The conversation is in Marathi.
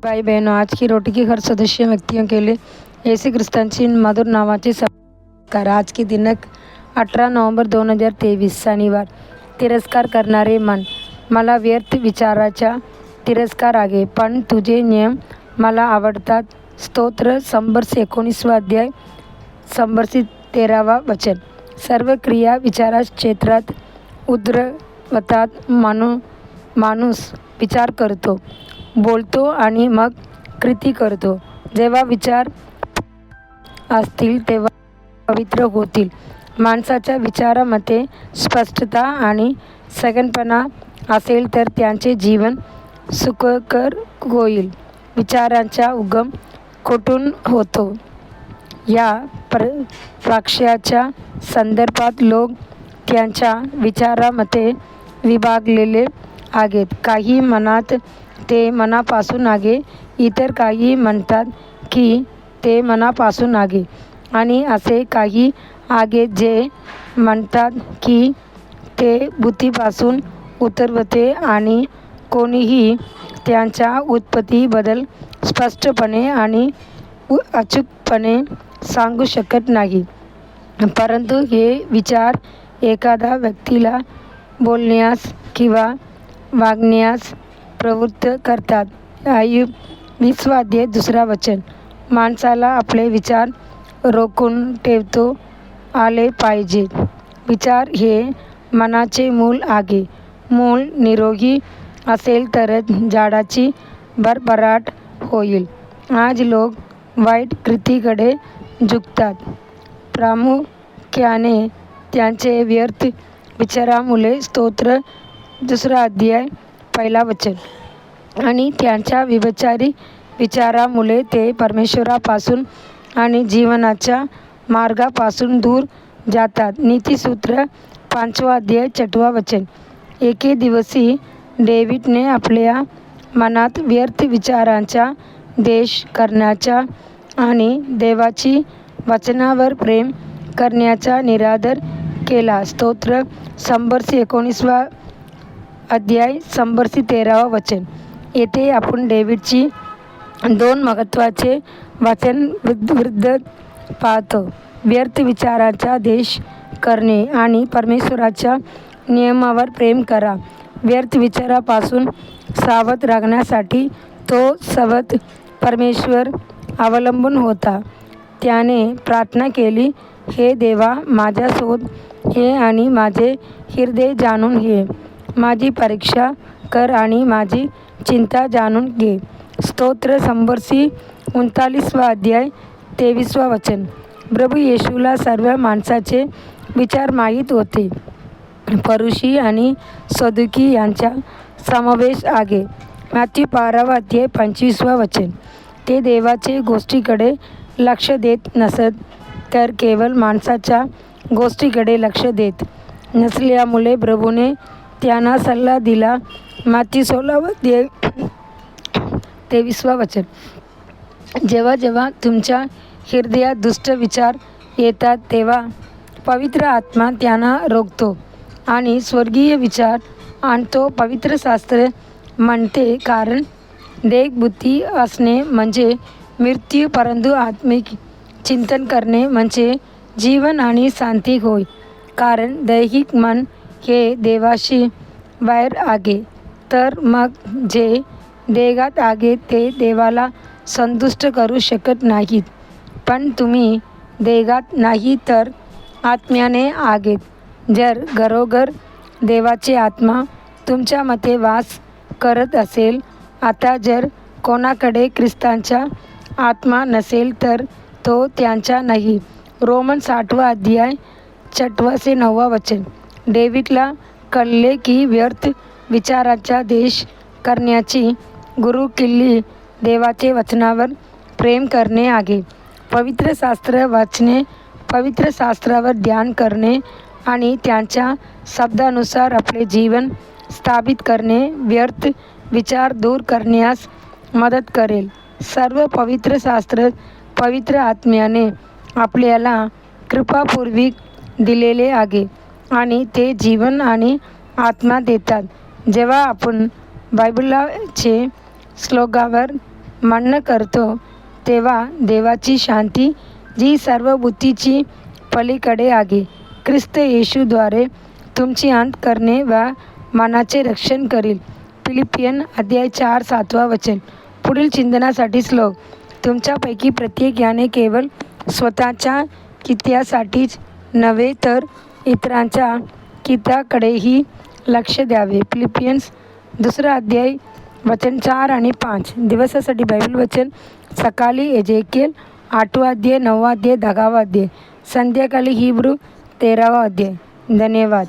भाई बहनों, आज की रोटी के हर सदस्य व्यक्तियों के लिए येशू ख्रिस्तांची मधुर नावाचे संस्कार. आज की दिनांक 18 नोव्हेंबर 2023 शनिवार. तिरस्कार करणारे मन. मला व्यर्थ विचाराचा तिरस्कार आहे, पण तुझे नियम मला आवडतात. स्तोत्र. संवर्ष 19 अध्याय, संवर्ष 13 वचन. सर्व क्रिया विचारा क्षेत्रात उद्भवतात. माणूस विचार करतो, बोलतो आणि मग कृती करतो. जेव्हा विचार असतील तेव्हा पवित्र होतील. माणसाच्या विचारामध्ये स्पष्टता आणि सखलपणा असेल तर त्यांचे जीवन सुखकर होईल. विचारांचा उगम कुठून होतो या वाक्याच्या संदर्भात लोक त्यांच्या विचारामध्ये विभागलेले आहेत. काही म्हणतात ते मनापासून आहे, इतर काही म्हणतात की ते मनापासून आहे, आणि असे काही आहेत जे म्हणतात की ते बुद्धीपासून उतरवते. आणि कोणीही त्यांच्या उत्पत्तीबद्दल स्पष्टपणे आणि अचूकपणे सांगू शकत नाही. परंतु हे विचार एखाद्या व्यक्तीला बोलण्यास किंवा वागण्यास प्रवृत्त करतात. आयुब 20 अध्याय 2 वचन. माणसाला आपले विचार रोखून ठेवता आले पाहिजेत. विचार हे मनाचे मूळ आहे. मूळ निरोगी असेल तरच झाडाची भरभराट होईल. आज लोक वाईट कृतीकडे झुकतात, प्रामुख्याने त्यांचे व्यर्थ विचारामुळे. स्तोत्र 2 अध्याय 1 वचन. आणि त्यांच्या व्यभिचारी विचारामुळे ते परमेश्वरापासून आणि जीवनाच्या मार्गापासून दूर जातात. नीतिसूत्र 5 अध्याय 6 वचन. एके दिवशी डेव्हिडने आपल्या मनात व्यर्थ विचारांचा द्वेष करण्याचा आणि देवाची वचनावर प्रेम करण्याचा निर्धार केला. स्तोत्र. संवर्ष 19 अध्याय, संवर्ष 13 वचन. येथे आपण डेव्हिडची 2 महत्त्वाचे वचनविरुद्ध पाहतो. व्यर्थ विचारांचा द्वेष करणे आणि परमेश्वराच्या नियमावर प्रेम करा. व्यर्थ विचारापासून सावध राहण्यासाठी तो सतत परमेश्वर अवलंबून होता. त्याने प्रार्थना केली, हे देवा, माझा शोध घे आणि माझे हृदय जाणून घे. माझी परीक्षा कर आणि माझी चिंता जाणून घे. स्तोत्र. संवर्ष 39 अध्याय 23 वचन. प्रभू येशूला सर्व माणसाचे विचार माहीत होते. फरीसी आणि सदुकी यांचा समावेश आहे. मत्ती 12 अध्याय 25 वचन. ते देवाच्या गोष्टीकडे लक्ष देत नसत, तर केवळ माणसाच्या गोष्टीकडे लक्ष देत नसल्यामुळे प्रभूने त्यांना सल्ला दिला. मत्ती 16 अध्याय 23 वचन. जेव्हा जेव्हा तुमच्या हृदयात दुष्ट विचार येतात तेव्हा पवित्र आत्मा त्यांना रोखतो आणि स्वर्गीय विचार आणतो. पवित्र शास्त्र म्हणते, कारण दैहिक बुद्धी असणे म्हणजे मृत्यू, परंतु आत्मिक चिंतन करणे म्हणजे जीवन आणि शांती होय. कारण दैहिक मन हे देवाशी बाहेर आहे, तर मग जे देहात आहे ते देवाला संतुष्ट करू शकत नाहीत. पण तुम्ही देहात नाही तर आत्म्याने आहात. जर खरोखर देवाचे आत्मा तुमच्यामध्ये वास करत असेल. आता जर कोणाकडे ख्रिस्ताचा आत्मा नसेल तर तो त्यांचा नाही. रोमन 6 अध्याय 6 ते 9 वचन. डेव्हिडला कळले की व्यर्थ विचारांचा द्वेष करण्याची गुरुकिल्ली देवाचे वचनावर प्रेम करणे आहे. पवित्र शास्त्र वाचणे, पवित्र शास्त्रावर ध्यान करणे आणि त्यांच्या शब्दानुसार आपले जीवन स्थापित करणे व्यर्थ विचार दूर करण्यास मदत करेल. सर्व पवित्र शास्त्र पवित्र आत्म्याने आपल्याला कृपापूर्वक दिलेले आहे आणि ते जीवन आणि आत्मा देतात. जेव्हा आपण बायबलचे श्लोकावर मान्य करतो तेव्हा देवाची शांती जी सर्व बुद्धीची पलीकडे आहे ख्रिस्त येशूद्वारे तुमची अंतःकरणे व मनाचे रक्षण करील. फिलिपियन अध्याय 4 7 वचन. पुढील चिंतनासाठी श्लोक. तुमच्यापैकी प्रत्येकाने केवळ स्वतःच्या हितासाठीच नव्हे तर इतरांच्या हिताकडेही लक्ष द्यावे. फिलिपियन्स 2 अध्याय वचन 4 आणि 5. दिवसासाठी बायबल वचन. सकाळी एजेकिएल 8 अध्याय 9 अध्याय 10 अध्याय. संध्याकाळी हिब्रू 13 अध्याय. धन्यवाद.